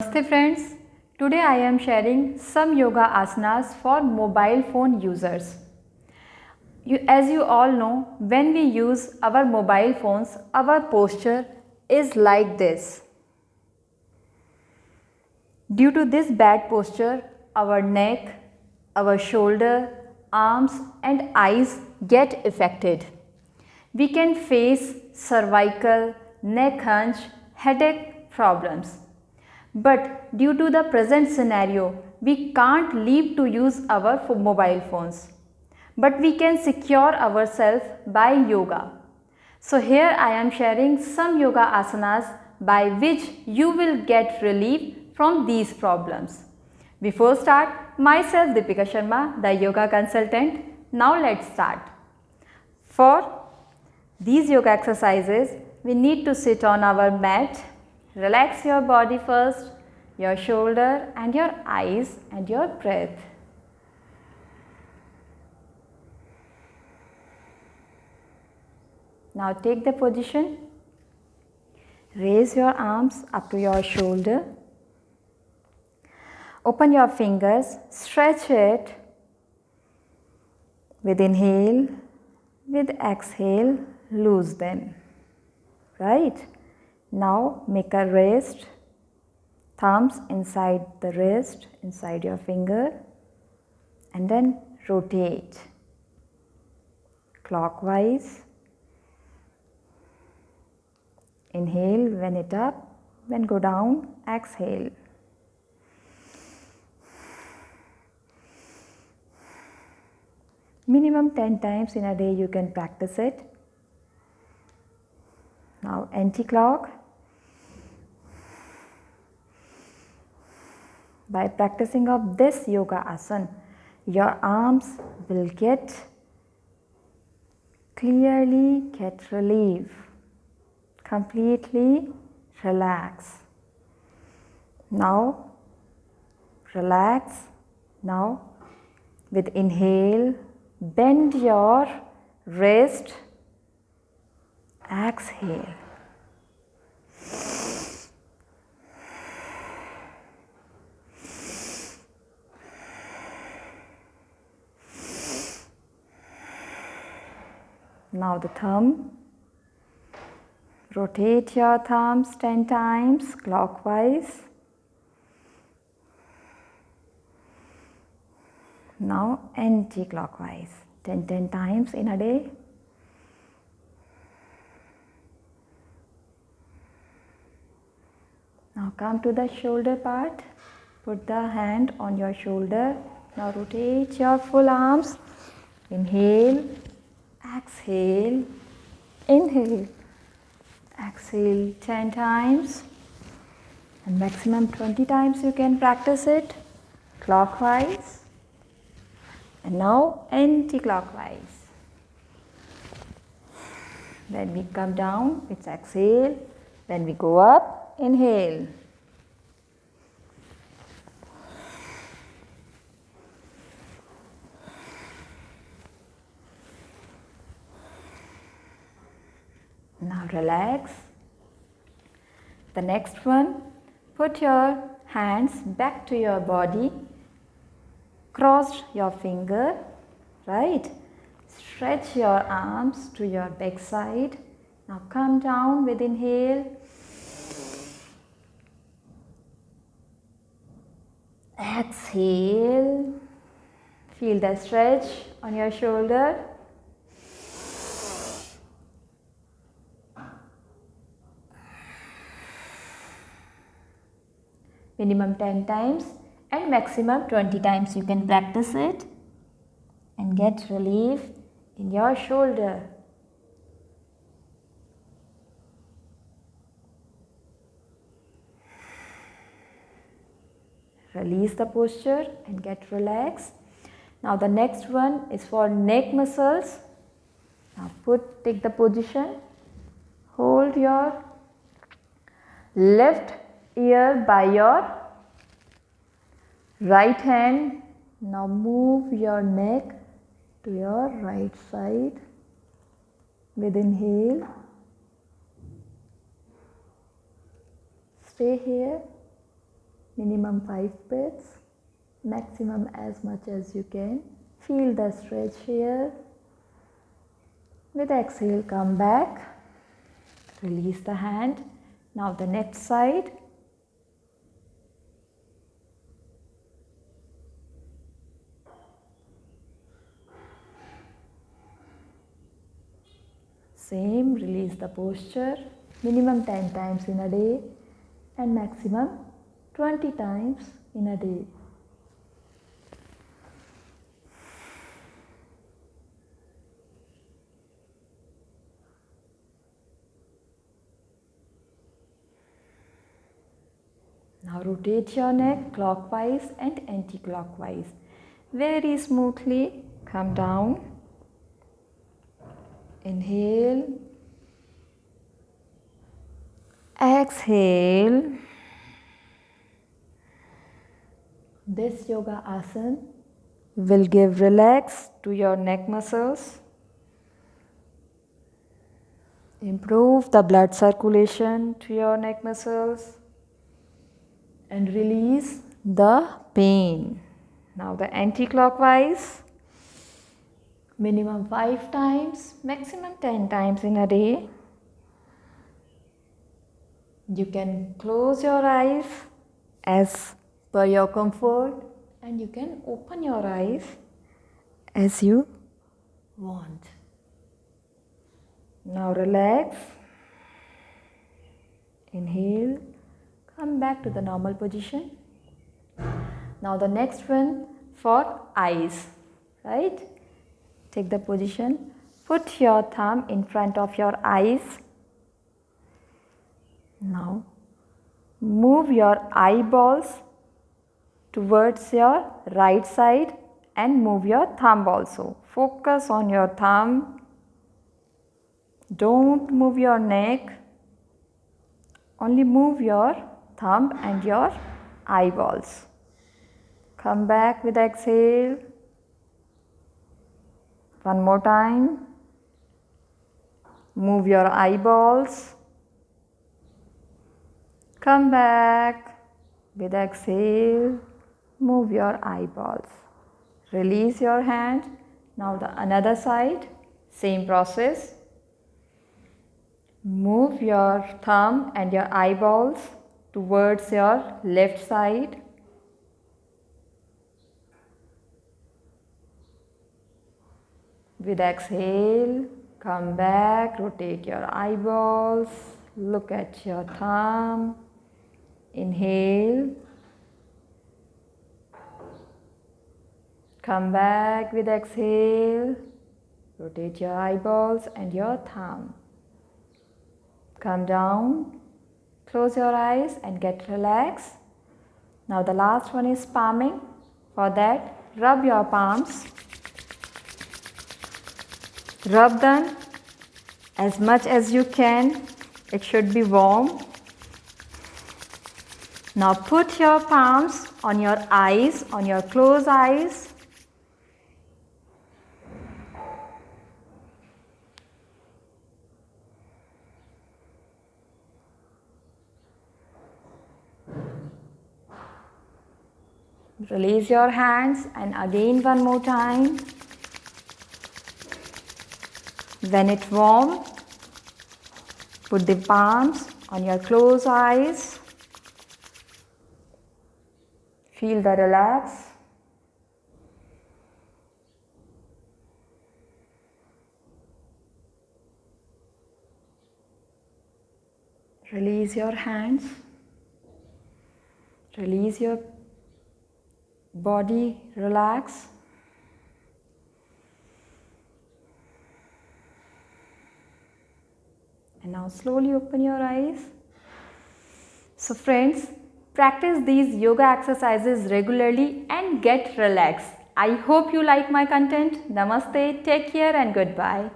Namaste friends, today I am sharing some yoga asanas for mobile phone users. As you all know, when we use our mobile phones, our posture is like this. Due to this bad posture, our neck, our shoulder, arms and eyes get affected. We can face cervical, neck hunch, headache problems. But due to the present scenario, we can't leave to use our mobile phones. But we can secure ourselves by yoga. So here I am sharing some yoga asanas by which you will get relief from these problems. Before start, myself Deepika Sharma, the yoga consultant. Now let's start. For these yoga exercises, we need to sit on our mat. Relax your body first, your shoulder and your eyes and your breath. Now take the position. Raise your arms up to your shoulder. Open your fingers, stretch it. With inhale, with exhale, loose them. Right? Now make a wrist, thumbs inside the wrist, inside your finger, and then rotate clockwise. Inhale, when it up, when go down, exhale. Minimum 10 times in a day you can practice it. Now anti-clock. By practicing of this yoga asana, your arms will clearly get relief, completely relax. Now relax. Now with inhale, bend your wrist, exhale. Now the thumb. Rotate your thumbs 10 times clockwise. Now anti-clockwise 10 times in a day. Now come to the shoulder part. Put the hand on your shoulder. Now rotate your full arms. Inhale, exhale, inhale, exhale 10 times. And maximum 20 times you can practice it clockwise. And now anti-clockwise. When we come down, it's exhale. When we go up, inhale. Now relax. The next one, put your hands back to your body. Cross your finger, right? Stretch your arms to your back side. Now come down with inhale. Exhale. Feel the stretch on your shoulder. Minimum 10 times and maximum 20 times you can practice it and get relief in your shoulder. Release the posture and get relaxed. Now the next one is for neck muscles. Now take the position. Hold your left ear by your right hand. Now move your neck to your right side with inhale. Stay here. minimum 5 breaths, maximum as much as you can. Feel the stretch here. With exhale, come back, release the hand. Now the next side. Same, release the posture, minimum 10 times in a day and maximum 20 times in a day. Now rotate your neck clockwise and anti-clockwise. Very smoothly, come down. Inhale, exhale. This yoga asana will give relax to your neck muscles, improve the blood circulation to your neck muscles, and release the pain. Now the anti-clockwise. Minimum 5 times, maximum 10 times in a day. You can close your eyes as per your comfort and you can open your eyes as you want. Now relax. Inhale. Come back to the normal position. Now the next one for eyes, right? Take the position, put your thumb in front of your eyes. Now move your eyeballs towards your right side and move your thumb also. Focus on your thumb. Don't move your neck. Only move your thumb and your eyeballs. Come back with exhale. One more time. Move your eyeballs. Come back with exhale. Move your eyeballs. Release your hand. Now the another side. Same process. Move your thumb and your eyeballs towards your left side. With exhale, come back, rotate your eyeballs, look at your thumb, inhale, come back with exhale, rotate your eyeballs and your thumb. Come down, close your eyes and get relaxed. Now the last one is palming. For that, rub your palms. Rub them as much as you can. It should be warm. Now put your palms on your eyes, on your closed eyes. Release your hands and again one more time. When it's warm, put the palms on your closed eyes. Feel the relax. Release your hands. Release your body, relax. And now slowly open your eyes. So friends, practice these yoga exercises regularly and get relaxed. I hope you like my content. Namaste, take care and goodbye.